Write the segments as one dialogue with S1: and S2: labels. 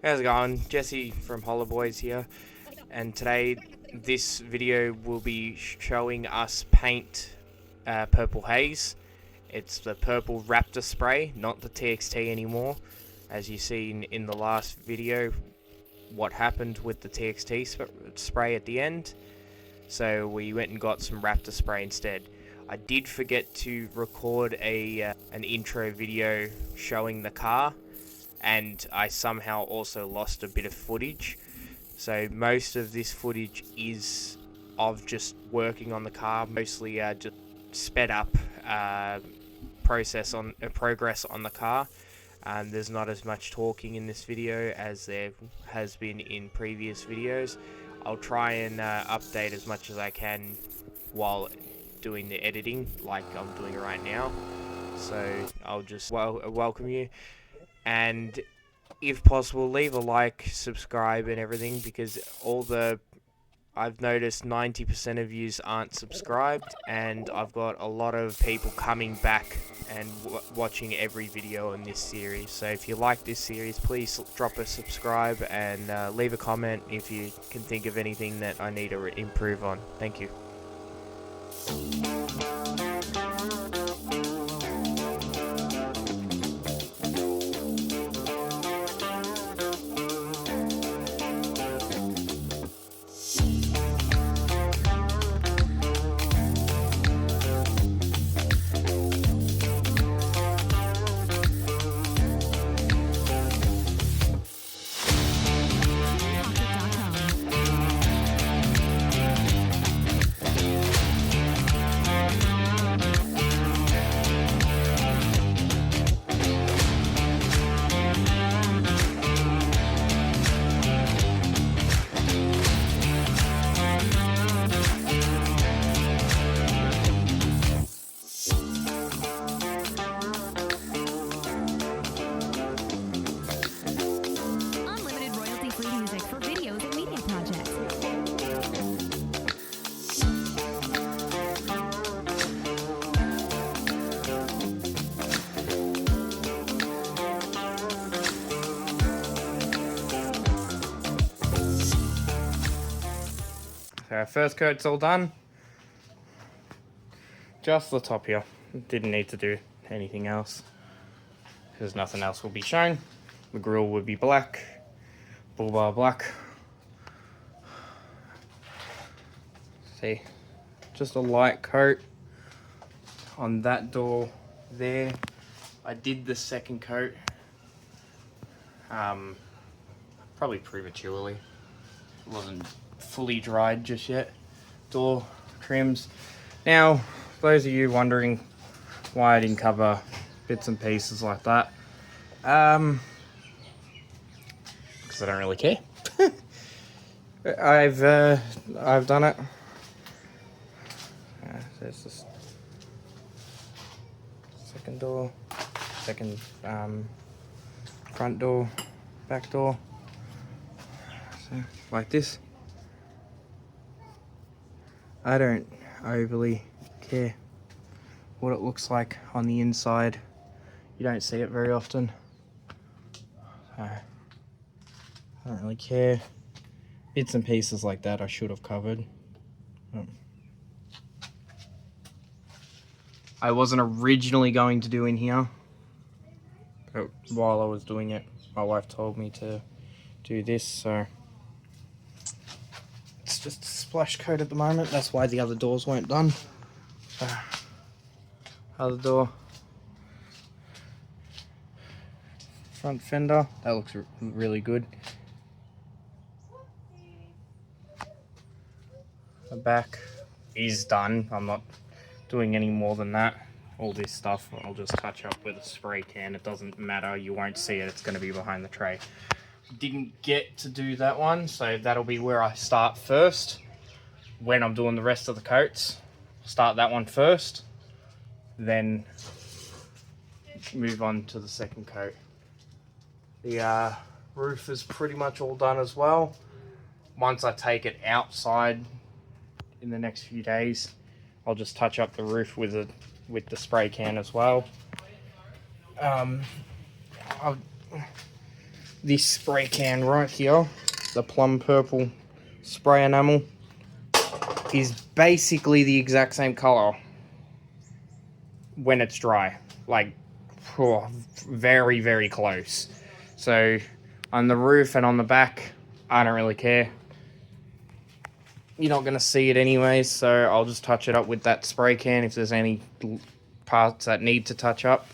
S1: How's it going? Jesse from Hollow Boys here, and today this video will be showing us paint Purple Haze. It's the purple Raptor spray, not the TXT anymore. As you seen in the last video, what happened with the TXT spray at the end. So we went and got some Raptor spray instead. I did forget to record an intro video showing the car, and I somehow also lost a bit of footage. So most of this footage is of just working on the car, mostly just sped up progress on the car. There's not as much talking in this video as there has been in previous videos. I'll try and update as much as I can while doing the editing, like I'm doing right now. So I'll just welcome you, and if possible, leave a like, subscribe, and everything, because I've noticed 90% of yous aren't subscribed, and I've got a lot of people coming back and watching every video in this series. So if you like this series, please drop a subscribe and leave a comment if you can think of anything that I need to improve on. Thank you. So our first coat's all done. Just the top here. Didn't need to do anything else, because nothing else will be shown. The grille would be black, bull bar black. See, just a light coat on that door there. I did the second coat probably prematurely. It wasn't fully dried just yet. Door trims. Now, those of you wondering why I didn't cover bits and pieces like that, because I don't really care. I've done it. There's this second door, second front door, back door. So, like this. I don't overly care what it looks like on the inside. You don't see it very often. So, I don't really care. Bits and pieces like that I should have covered. I wasn't originally going to do in here, but while I was doing it, my wife told me to do this, so it's just a splash coat at the moment. That's why the other doors weren't done. Other door, front fender, that looks really good. The back is done. I'm not doing any more than that. All this stuff I'll just touch up with a spray can. It doesn't matter, you won't see it, it's going to be behind the tray. Didn't get to do that one, so that'll be where I start first when I'm doing the rest of the coats. Start that one first, then move on to the second coat. The roof is pretty much all done as well. Once I take it outside in the next few days, I'll just touch up the roof with the spray can as well. this spray can right here, the plum purple spray enamel, is basically the exact same color when it's dry. Like, oh, very, very close. So on the roof and on the back, I don't really care. You're not going to see it anyways, so I'll just touch it up with that spray can if there's any parts that need to touch up.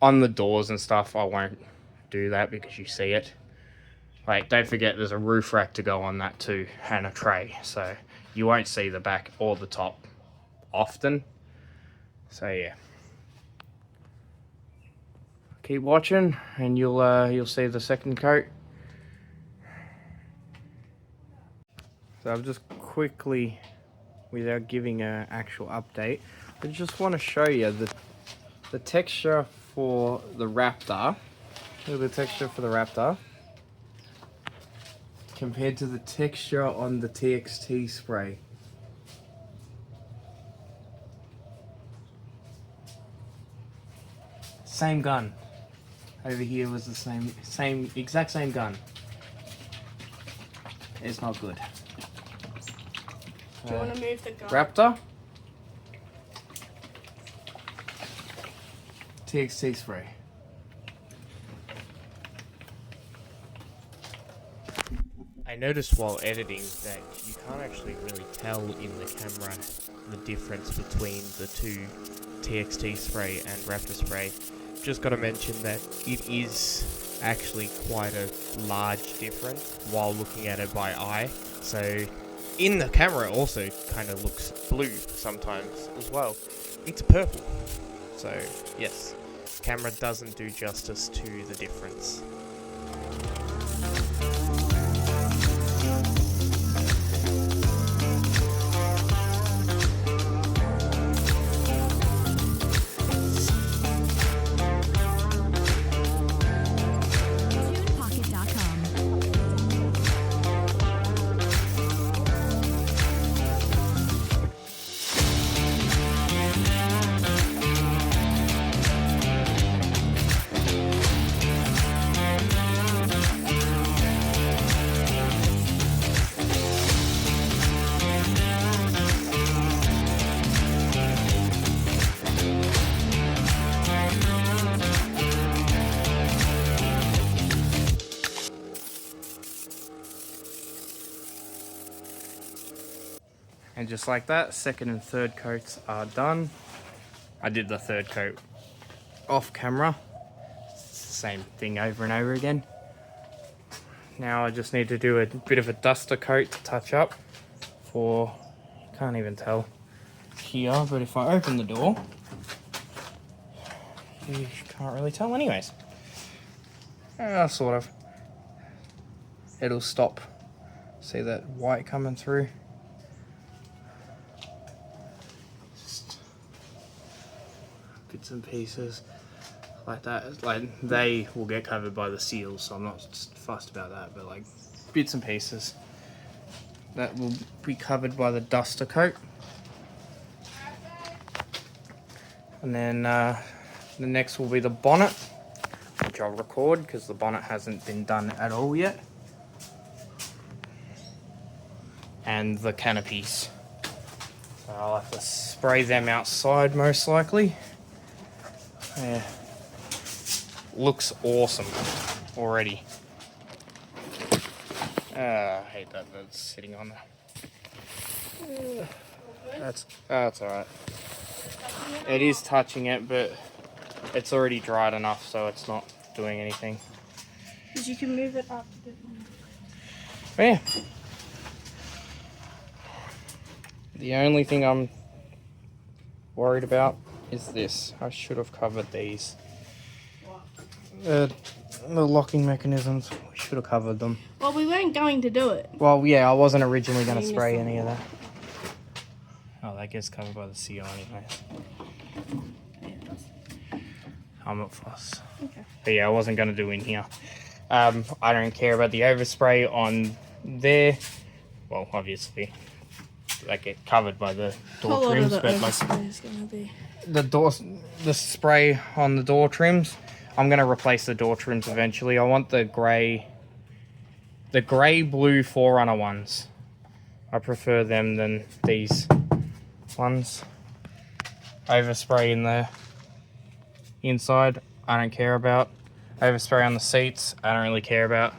S1: On the doors and stuff, I won't do that because you see it. Like, don't forget there's a roof rack to go on that too, and a tray, so you won't see the back or the top often. So yeah, keep watching and you'll see the second coat. So I've just quickly, without giving an actual update, I just want to show you the texture for the Raptor. Look at the texture for the Raptor compared to the texture on the TXT spray. Same gun. Over here was the exact same gun. It's not good.
S2: Do you want to move the gun?
S1: Raptor. TXT spray. I noticed while editing that you can't actually really tell in the camera the difference between the two TXT spray and Raptor spray. Just got to mention that it is actually quite a large difference while looking at it by eye. So in the camera it also kind of looks blue sometimes as well. It's purple. So yes, camera doesn't do justice to the difference. And just like that, second and third coats are done. I did the third coat off camera. Same thing over and over again. Now I just need to do a bit of a duster coat to touch up for, can't even tell here, but if I open the door, you can't really tell anyways. Sort of. It'll stop. See that white coming through? Bits and pieces like that. Like, they will get covered by the seals, so I'm not fussed about that, but like bits and pieces that will be covered by the duster coat. And then the next will be the bonnet, which I'll record because the bonnet hasn't been done at all yet, and the canopies. So I'll have to spray them outside most likely. Yeah, looks awesome already. I hate that that's sitting on there. That's alright. It is touching it, but it's already dried enough, so it's not doing anything.
S2: Because you can move it up a bit more.
S1: But yeah. The only thing I'm worried about is this. I should have covered these. The locking mechanisms, we should have covered them.
S2: Well, we weren't going to do it.
S1: Well, yeah, I wasn't originally going to spray any of that. Oh, that gets covered by the CO anyways. I'm not fussed.
S2: Okay.
S1: But yeah, I wasn't going to do in here. I don't care about the overspray on there. Well, obviously, that get covered by the door trims, but like
S2: is gonna be.
S1: the spray on the door trims, I'm going to replace the door trims eventually. I want the grey blue 4Runner ones. I prefer them than these ones. Overspray in the inside, I don't care about. Overspray on the seats, I don't really care about.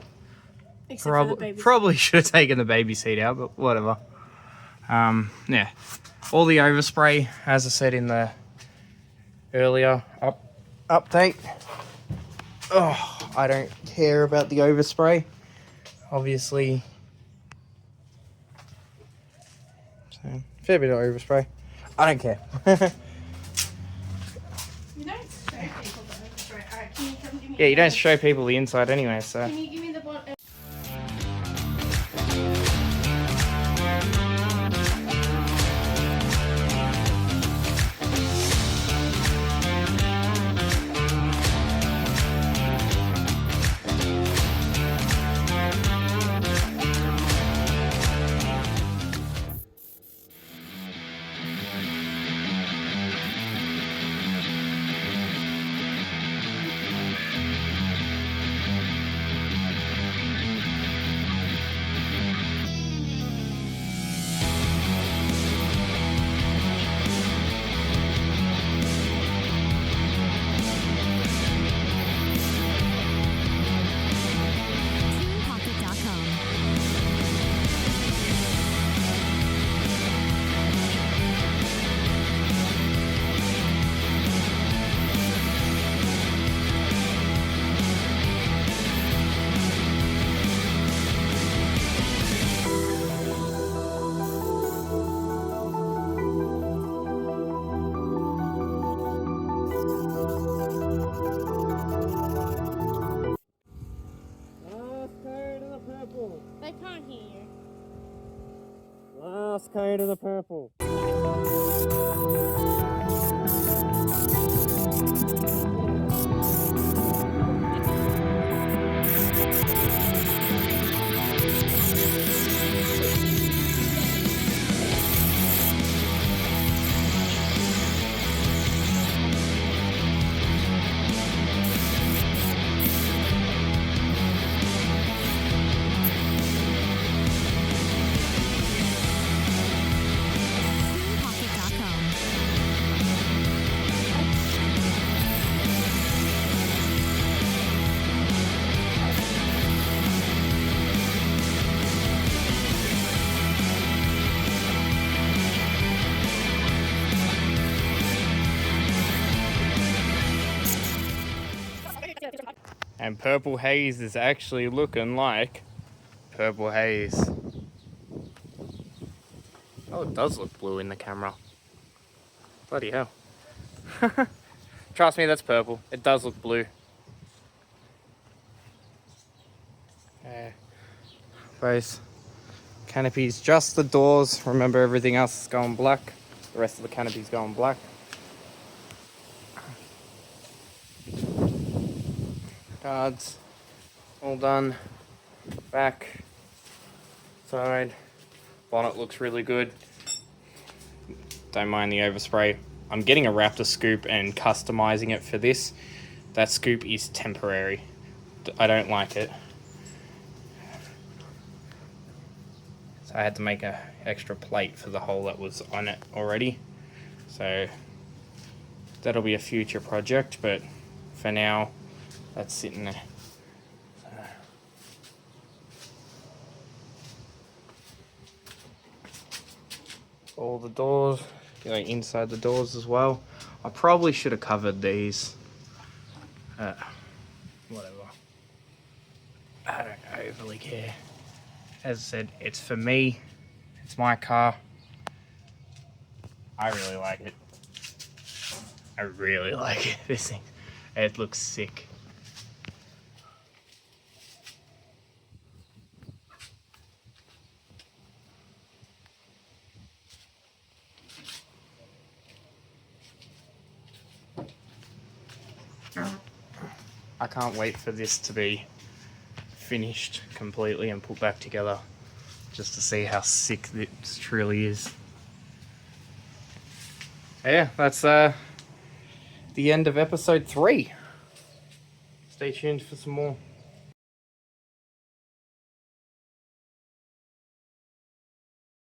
S2: Except for the baby.
S1: Probably should have taken the baby seat out, but whatever. Yeah, all the overspray, as I said in the earlier update. Oh, I don't care about the overspray. Obviously, so, fair bit of overspray. I don't care.
S2: You don't show people the overspray. Alright, can you come give me
S1: Yeah, you don't show people the inside anyway, so.
S2: Can you give me the bottom? They can't hear you.
S1: Last code of the purple. And Purple Haze is actually looking like Purple Haze. Oh, it does look blue in the camera. Bloody hell. Trust me, that's purple. It does look blue. Both canopies, just the doors. Remember, everything else is going black. The rest of the canopy's going black. Guards, all done. Back, side, bonnet looks really good. Don't mind the overspray. I'm getting a Raptor scoop and customizing it for this. That scoop is temporary. I don't like it. So I had to make an extra plate for the hole that was on it already. So that'll be a future project, but for now, that's sitting there. All the doors, inside the doors as well. I probably should have covered these. Whatever. I don't overly care. As I said, it's for me. It's my car. I really like it. I really like it. This thing, it looks sick. I can't wait for this to be finished completely and put back together, just to see how sick this truly is. Yeah, that's the end of episode 3. Stay tuned for some more.